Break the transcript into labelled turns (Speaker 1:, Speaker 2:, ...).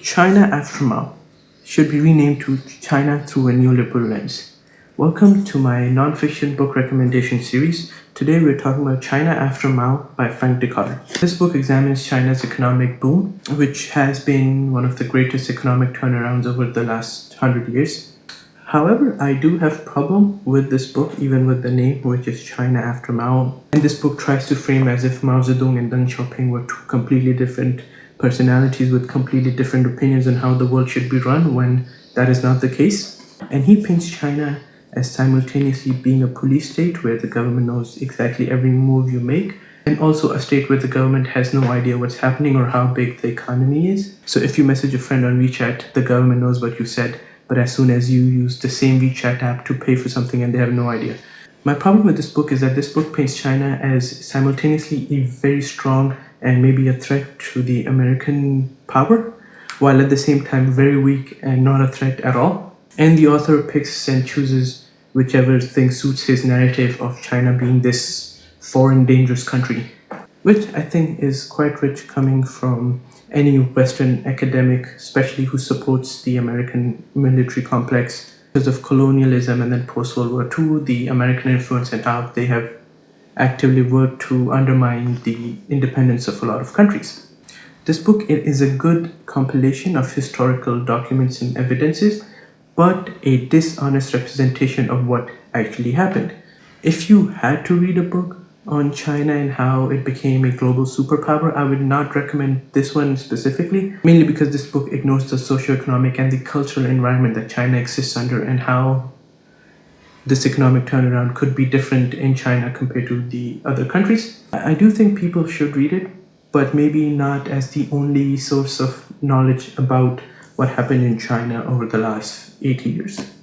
Speaker 1: China after Mao should be renamed to China through a neoliberal lens. Welcome to my nonfiction book recommendation series. Today we're talking about China After Mao by Frank Dikötter. This book examines China's economic boom, which has been one of the greatest economic turnarounds over the last 100 years. However, I do have a problem with this book, even with the name, which is China After Mao. And this book tries to frame as if Mao Zedong and Deng Xiaoping were two completely different personalities with completely different opinions on how the world should be run, when that is not the case. And he paints China as simultaneously being a police state where the government knows exactly every move you make, and also a state where the government has no idea what's happening or how big the economy is. So if you message a friend on WeChat, the government knows what you said, but as soon as you use the same WeChat app to pay for something and they have no idea. My problem with this book is that this book paints China as simultaneously a very strong and maybe a threat to the American power, while at the same time very weak and not a threat at all. And the author picks and chooses whichever thing suits his narrative of China being this foreign dangerous country, which I think is quite rich coming from any Western academic, especially who supports the American military complex because of colonialism and then post-World War II, the American influence and how they have actively worked to undermine the independence of a lot of countries. This book is a good compilation of historical documents and evidences, but a dishonest representation of what actually happened. If you had to read a book on China and how it became a global superpower, I would not recommend this one specifically, mainly because this book ignores the socioeconomic and the cultural environment that China exists under and how this economic turnaround could be different in China compared to the other countries. I do think people should read it, but maybe not as the only source of knowledge about what happened in China over the last 80 years.